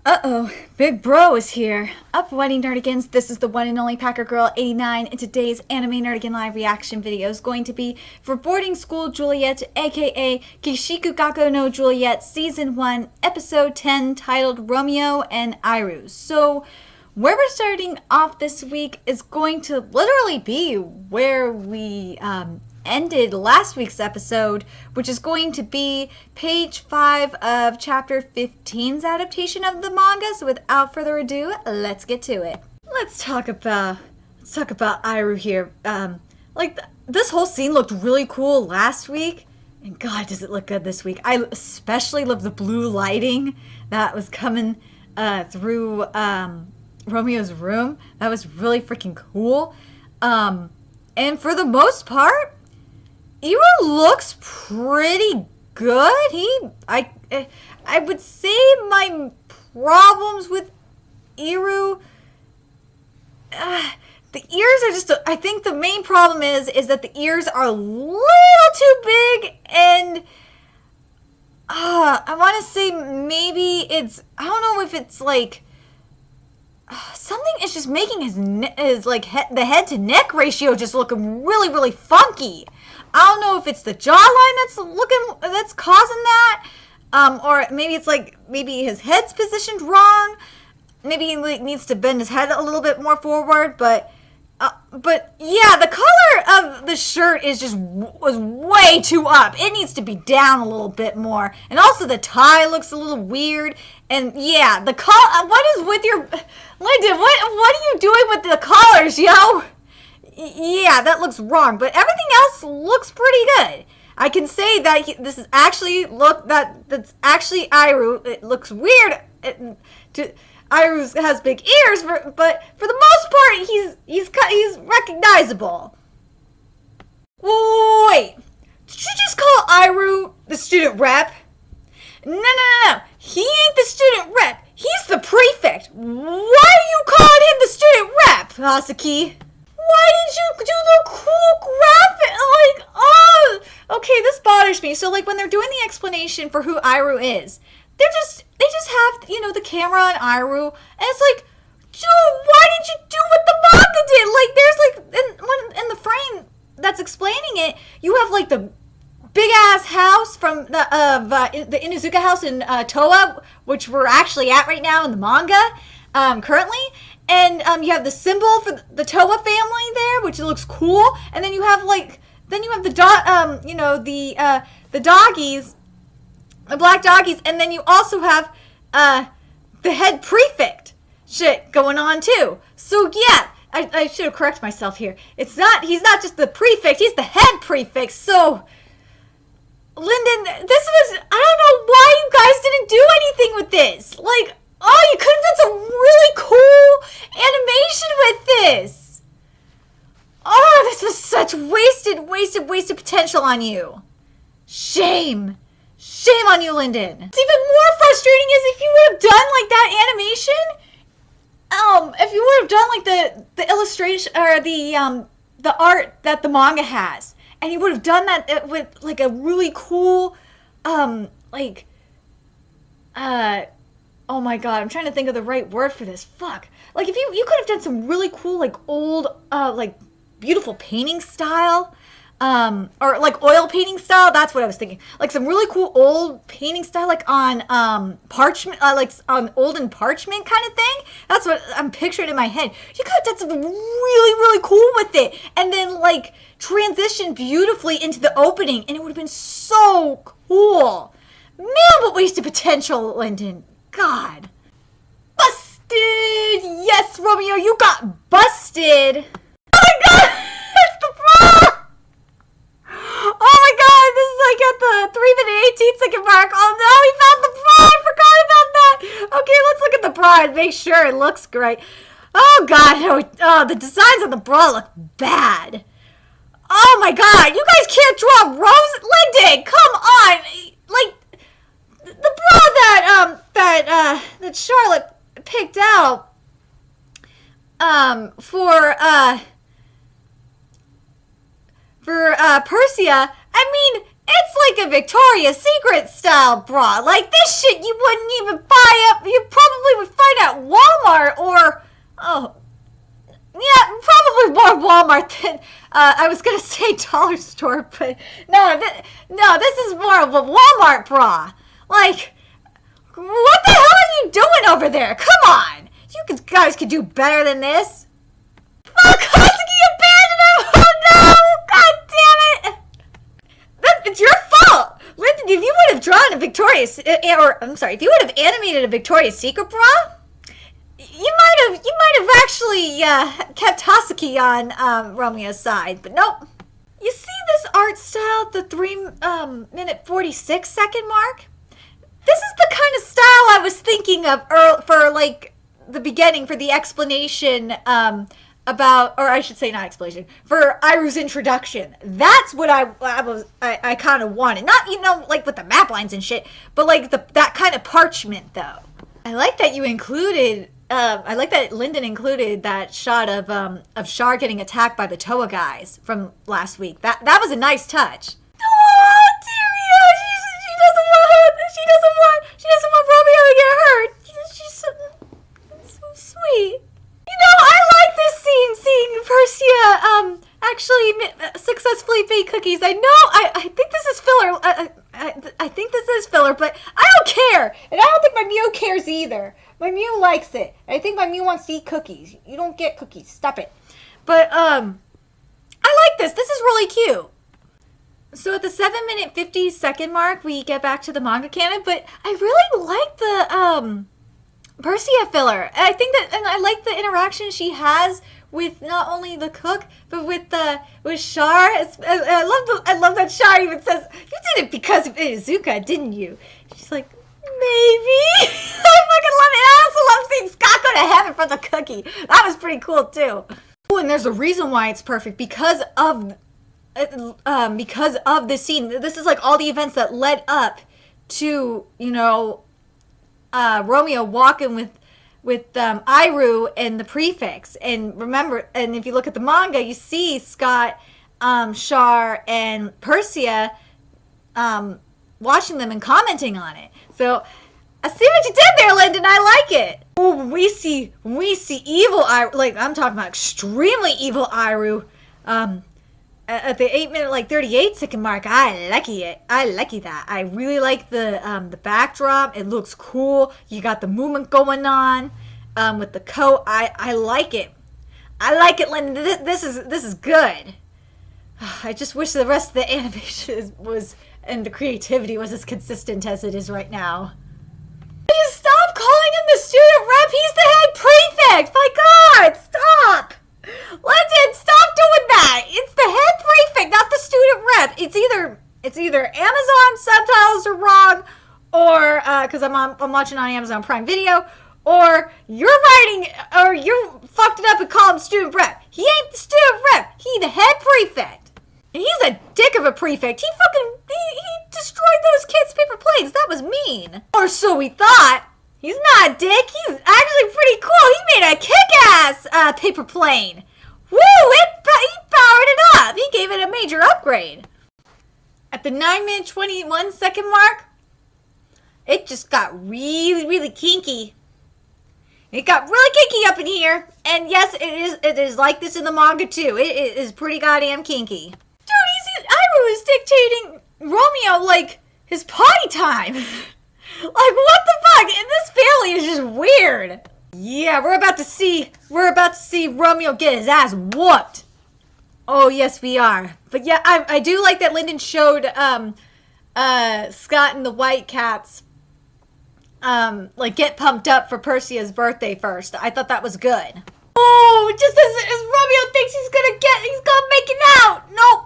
Uh-oh, Big Bro is here. Up, Whitey Nerdigans, this is the one and only Packer Girl 89, and today's Anime Nerdigan live reaction video is going to be for Boarding School Juliet, aka Kishikugaku no Juliet, Season 1, Episode 10, titled Romeo and Airu. So, where we're starting off this week is going to literally be where we ended last week's episode, which is going to be page 5 of chapter 15's adaptation of the manga. So without further ado, let's get to it. Let's talk about Airu here. This whole scene looked really cool last week, and God, does it look good this week. I especially love the blue lighting that was coming through Romeo's room. That was really freaking cool. And for the most part, Airu looks pretty good. I would say my problems with Airu, the ears are just, I think the main problem is that the ears are a little too big, and I want to say maybe it's, I don't know if it's like, something is just making the head to neck ratio just looking really, really funky. I don't know if it's the jawline that's causing that, or maybe it's maybe his head's positioned wrong. Maybe he needs to bend his head a little bit more forward. But yeah, the color of the shirt was way too up. It needs to be down a little bit more, and also the tie looks a little weird. And yeah, the collar. What is with your Lyndon? What are you doing with the collars, yo? Yeah, that looks wrong, but everything else looks pretty good. I can say that this is actually that's actually Airu. It looks weird. Airu has big ears, but for the most part, he's recognizable. Wait, did you just call Airu the student rep? No. He ain't the student rep. He's the prefect. Why are you calling him the student rep, Asaki? Why did you do the cool graphic? Okay, this bothers me. So, when they're doing the explanation for who Airu is, they just have, the camera on Airu, and it's like, dude, why did you do what the manga did? There's, in the frame that's explaining it, you have, the big-ass house from the Inuzuka house in Toa, which we're actually at right now in the manga, currently. And you have the symbol for the Toa family there, which looks cool. And then you have the doggies, the black doggies, and then you also have the head prefect shit going on too. So yeah, I should have corrected myself here. He's not just the prefect, he's the head prefect. So Lyndon, I don't know why you guys didn't do anything with this. Oh, you could have done some really cool animation with this. Oh, this was such wasted potential on you. Shame on you, Lyndon. It's even more frustrating is if you would have done that animation. If you would have done the illustration or the art that the manga has, and you would have done that with a really cool oh my god, I'm trying to think of the right word for this. Fuck. If you could have done some really cool, old, beautiful painting style. Or oil painting style, that's what I was thinking. Some really cool old painting style, on parchment, on olden parchment kind of thing. That's what I'm picturing in my head. You could have done something really, really cool with it. And then, transition beautifully into the opening. And it would have been so cool. Man, what wasted potential, Lyndon. God. Busted! Yes, Romeo, you got busted! Oh my god! It's the bra! Oh my god, this is at the 3-minute 18-second mark. Oh no, he found the bra! I forgot about that! Okay, let's look at the bra and make sure it looks great. Oh god, oh, the designs on the bra look bad. Oh my god, you guys can't draw rose? Lyndon, come on! The bra that Charlotte picked out for Persia, I mean, it's like a Victoria's Secret style bra. This shit you wouldn't even buy up. You probably would find at Walmart or, oh, yeah, probably more Walmart than, I was gonna say dollar store, but no, this is more of a Walmart bra. Like, what the hell are you doing over there? Come on! You guys could do better than this. Fuck, Husky abandoned him! Oh no! God damn it! It's your fault! Lyndon, if you would have drawn a Victoria's, if you would have animated a Victoria's Secret bra, you might have actually kept Husky on Romeo's side, but nope. You see this art style at the 3-minute 46-second mark? This is the kind of style I was thinking of for like the beginning, for the explanation about, or I should say not explanation, for Airu's introduction. That's what I kind of wanted. Not, you know, like with the map lines and shit, but like that kind of parchment though. I like that you included, I like that Lyndon included that shot of Char getting attacked by the Toa guys from last week. That was a nice touch. Oh, Tyria, she doesn't want Romeo to get hurt. She's so sweet. You know, I like this scene, seeing Persia actually successfully bake cookies. I know, I think this is filler. I think this is filler, but I don't care, and I don't think my Mew cares either. My Mew likes it. I think my Mew wants to eat cookies. You don't get cookies. Stop it. But I like this. This is really cute. So at the 7-minute 50-second mark, we get back to the manga canon, but I really like the Persia filler. I think that, and I like the interaction she has with not only the cook, but with Char. I love that Char even says, "You did it because of Izuka, didn't you?" She's like, maybe. I fucking love it. I also love seeing Scott go to heaven for the cookie. That was pretty cool too. Oh, and there's a reason why it's perfect, because of this scene. This is like all the events that led up to, you know, Romeo walking with Airu and the prefects. And remember, and if you look at the manga, you see Scott, Char, and Persia watching them and commenting on it. So I see what you did there, Lyndon. I like it. Oh, we see evil Airu. Like, I'm talking about extremely evil Airu. At the 8-minute, like 38-second mark, I like that. I really like the backdrop. It looks cool. You got the movement going on with the coat. I like it. I like it, Lyndon. This is good. I just wish the rest of the animation and the creativity was as consistent as it is right now. You stop calling him the student rep. He's the head prefect. My God, stop. Lyndon, stop doing that. It's the head prefect, not the student rep. It's either Amazon subtitles are wrong, or because I'm watching on Amazon Prime Video, or you're writing, or you fucked it up and called him student rep. He ain't the student rep. He the head prefect. And he's a dick of a prefect. He destroyed those kids' paper planes. That was mean. Or so we thought. He's not a dick. He's actually pretty cool. He made a kick-ass paper plane. Woo! He powered it up. He gave it a major upgrade. At the 9-minute 21-second mark, it just got really, really kinky. It got really kinky up in here. And yes, it is like this in the manga too. It is pretty goddamn kinky. Dude, Airu is dictating Romeo like his potty time. Like, what the fuck? And this family is just weird. Yeah, we're about to see Romeo get his ass whooped. Oh, yes, we are. But yeah, I do like that Lyndon showed Scott and the White Cats like get pumped up for Persia's birthday first. I thought that was good. Oh, just as Romeo thinks he's gonna make it out. Nope.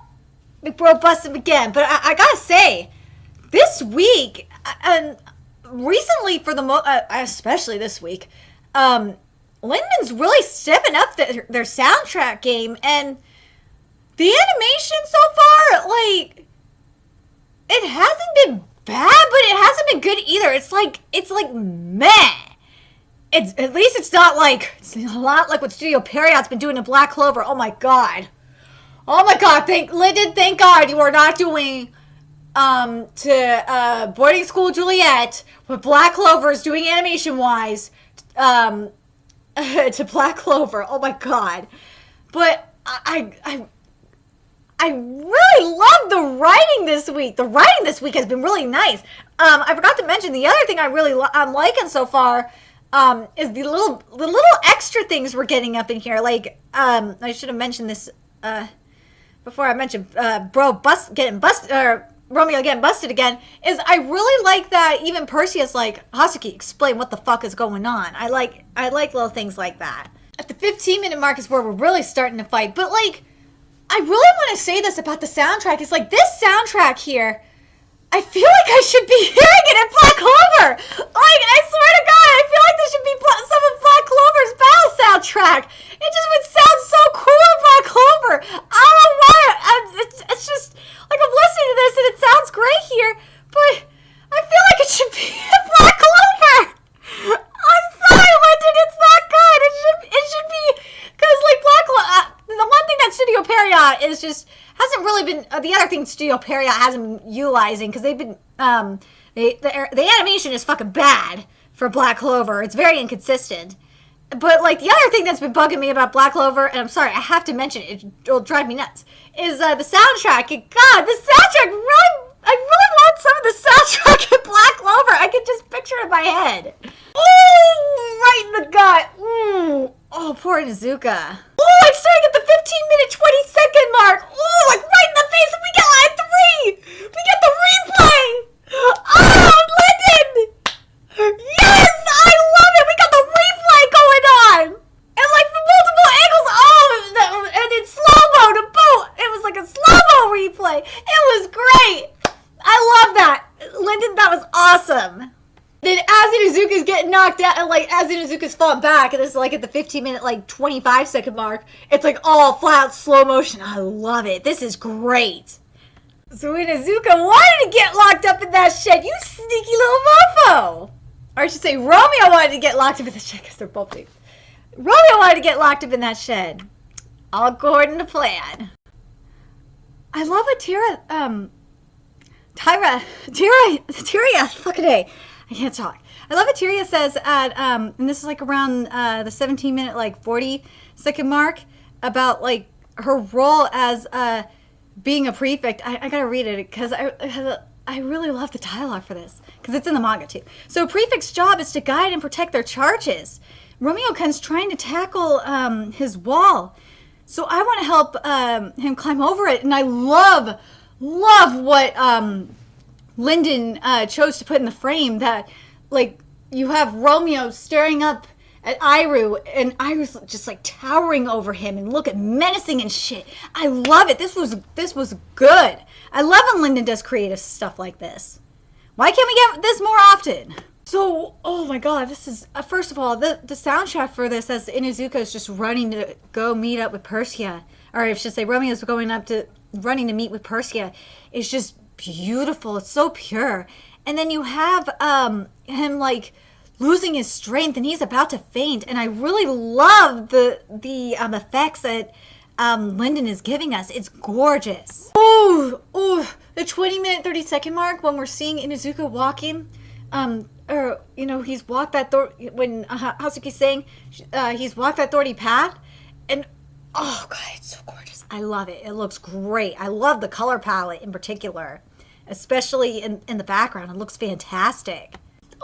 Big bro busts him again. But I gotta say, this week, and recently for especially this week, Lyndon's really stepping up their soundtrack game, and the animation so far, like, it hasn't been bad, but it hasn't been good either. It's like meh. At least it's not like, it's a lot like what Studio Period's been doing in Black Clover. Oh my god. Oh my god, Lyndon, thank God you are not doing to boarding school Juliet what Black Clover is doing animation wise to Black Clover. Oh my god. But I really love the writing this week. The writing this week has been really nice. I forgot to mention the other thing I'm liking so far is the little extra things we're getting up in here. Like I should have mentioned this before I mentioned Romeo getting busted again. Is I really like that even Perseus like, Hasuki, explain what the fuck is going on. I like little things like that. At the 15-minute mark is where we're really starting to fight. But like, I really want to say this about the soundtrack. It's like this soundtrack here, I feel like I should be hearing it in Black Clover. Like, I swear to God, I feel like this should be some of Black Clover's battle soundtrack. It just would sound so cool in Black Clover. I don't know why. It's just, like, I'm listening to this and it sounds great here, but I feel like it should be in Black Clover. I'm sorry, Lyndon, it's not good. It should be, because, like, Black Clover, the one thing that Studio Period is just, hasn't really been, the other thing Studio Period hasn't been utilizing, because they've been, the animation is fucking bad for Black Clover. It's very inconsistent. But, like, the other thing that's been bugging me about Black Clover, and I'm sorry, I have to mention it, it'll drive me nuts, is the soundtrack. God, the soundtrack really, I really want some of the soundtrack in Black Clover. I can just picture it in my head. Oh, right in the gut. Oh, poor Inuzuka. Oh, it's starting at the 15-minute, 20-second mark. Oh, like right in the face, and we get line 3. We get the replay. Oh, Lyndon. Yes, I love it. We got the replay going on. And like from multiple angles. Oh, and in slow-mo to boot. It was like a slow-mo replay. It was great. I love that. Lyndon, that was awesome. Then as Inuzuka's getting knocked out, and like as Inuzuka's falling back, and it's like at the 15-minute, like 25-second mark, it's like all flat slow motion. I love it. This is great. So Inuzuka wanted to get locked up in that shed. You sneaky little mofo. Or I should say, Romeo wanted to get locked up in the shed, because they're both big. Romeo wanted to get locked up in that shed. All according to plan. I love what Tyria, fucking A. I can't talk. I love what Tyria says at, and this is like around the 17-minute, like 40-second mark, about like her role as being a prefect. I gotta read it because I really love the dialogue for this because it's in the manga too. So a prefect's job is to guide and protect their charges. Romeo-kun's trying to tackle his wall, so I want to help him climb over it. And I love what Lyndon chose to put in the frame, that like you have Romeo staring up at Airu, and Airu's just like towering over him and looking menacing and shit. I love it. This was good. I love when Lyndon does creative stuff like this. Why can't we get this more often? So, oh my god, this is first of all, the soundtrack for this, as Inuzuka is just running to go meet up with Persia, or I should say Romeo's running to meet with Persia, is just beautiful. It's so pure. And then you have him like losing his strength and he's about to faint, and I really love the effects that Lyndon is giving us. It's gorgeous. Oh, the 20-minute 30-second mark when we're seeing Inuzuka walking, or you know, he's walked that when Hasuki's saying he's walked that thorny path, and oh god, it's so gorgeous. I love it. It looks great. I love the color palette in particular, especially in the background. It looks fantastic.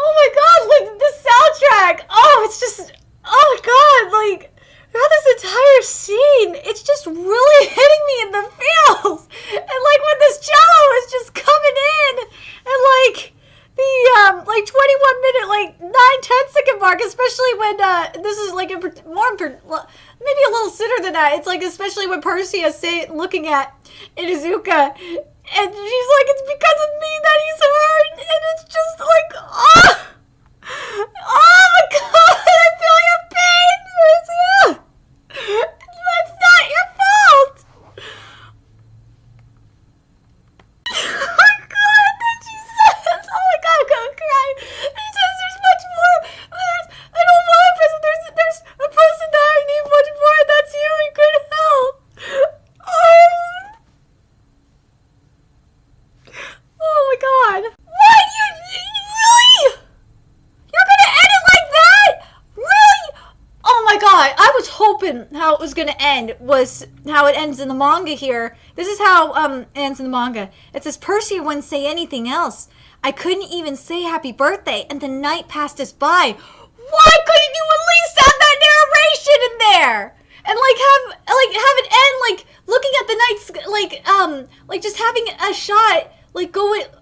Oh my god, like the soundtrack. Oh, it's just, oh my god, like throughout this entire scene, it's just really hitting me in the feels. And like when this cello is just coming in, and like the like 21-minute, like 9-10-second mark, especially when this is like maybe a little sooner than that. It's like especially when Percy is looking at Inuzuka, and she's like, it's because of me that he's hurt, and it's just like, oh my god, I feel your pain, Percy. That's not your fault. Oh my god, then she says, oh my god, I'm gonna cry. She says there's much more. I don't want a person. There's a person that I need much more, and that's you in good health. Oh my god. What? You really? thought, I was hoping how it was going to end was how it ends in the manga here. This is how it ends in the manga. It says, Percy wouldn't say anything else. I couldn't even say happy birthday, and the night passed us by. Why couldn't you at least have that narration in there? And have it end like looking at the night, like just having a shot, like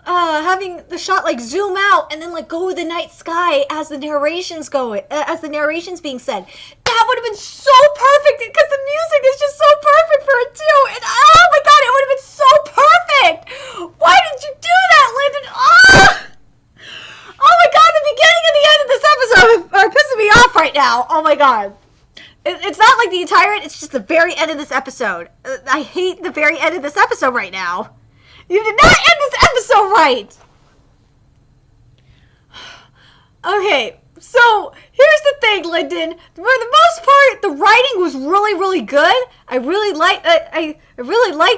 having the shot like zoom out and then like go with the night sky as the narration's going, as the narration's being said. That would have been so perfect because the music is just so perfect for it too. And oh my god, it would have been so perfect. Why did you do that, Lyndon? Oh my god, the beginning and the end of this episode are pissing me off right now. Oh my god. It's not like the entire, it's just the very end of this episode. I hate the very end of this episode right now. You did not end this episode right. Okay, so here's the thing, Lyndon. For the most part, the writing was really, really good. I really liked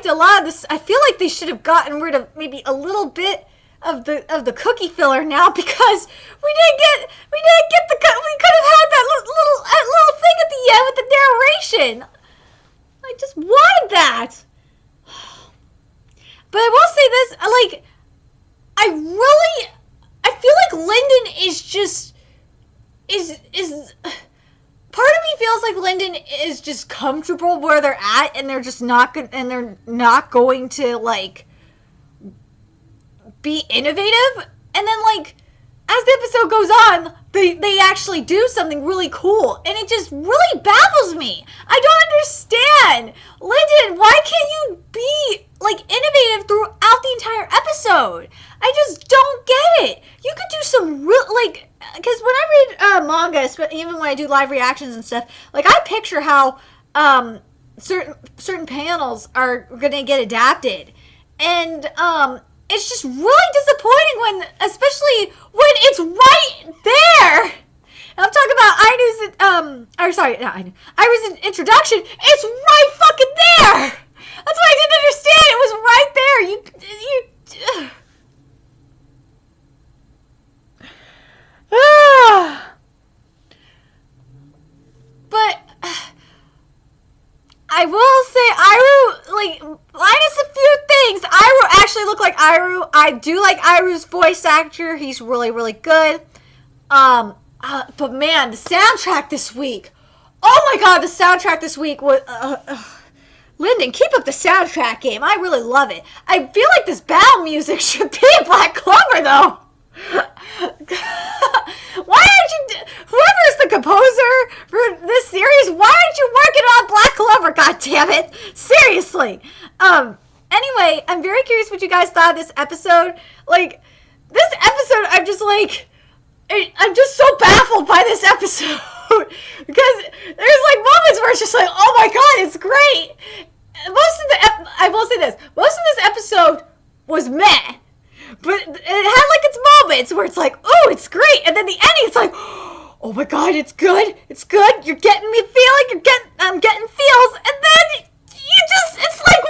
a lot of this. I feel like they should have gotten rid of maybe a little bit of the cookie filler now, because we could have had that little thing at the end with the narration. I just wanted that. But I will say this, I feel like Lyndon is part of me feels like Lyndon is just comfortable where they're at, and they're just not going to like be innovative. And then like as the episode goes on, they actually do something really cool, and it just really baffles me. I don't understand. Lyndon, why can't you be like innovative throughout the entire episode? I just don't get it. You could do some real, like, because when I read manga, even when I do live reactions and stuff, like I picture how certain panels are gonna get adapted, and it's just really disappointing when, especially when it's right there. And I'm talking about Airu's introduction. It's right fucking there. That's what I didn't understand. It was right there. But I will say, Airu, like, minus a few things, Airu actually looked like Airu. I do like Airu's voice actor. He's really, really good. But man, the soundtrack this week. Oh my god, the soundtrack this week was... Lyndon, keep up the soundtrack game. I really love it. I feel like this battle music should be in Black Clover, though. Why aren't you... Whoever is the composer for this series, why aren't you working on Black Clover? God damn it. Seriously. Anyway, I'm very curious what you guys thought of this episode. Like, this episode, I'm just so baffled by this episode. Because there's like moments where it's just like, oh my god, it's great. I will say this, most of this episode was meh. But it had like its moments where it's like, oh, it's great. And then the ending, it's like, oh my god, it's good. It's good. You're getting me feeling. I'm getting feels. And then it's like,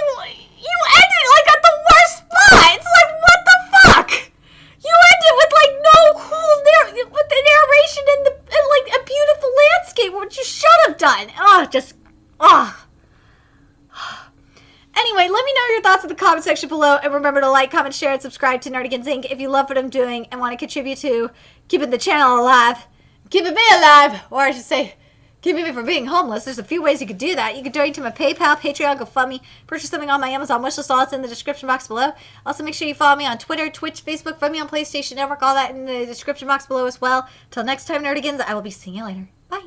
you ended like at the worst spot. It's like, what the fuck? You ended with like no cool with the narration and like a beautiful landscape, which you should have done. Anyway, let me know your thoughts in the comment section below, and remember to like, comment, share, and subscribe to Nerdigans Inc. if you love what I'm doing and want to contribute to keeping the channel alive. Keeping me alive, or I should say, keeping me from being homeless. There's a few ways you could do that. You could donate to my PayPal, Patreon, GoFundMe, purchase something on my Amazon wishlist. All that's in the description box below. Also, make sure you follow me on Twitter, Twitch, Facebook, find me on PlayStation Network, all that in the description box below as well. Till next time, Nerdigans, I will be seeing you later. Bye.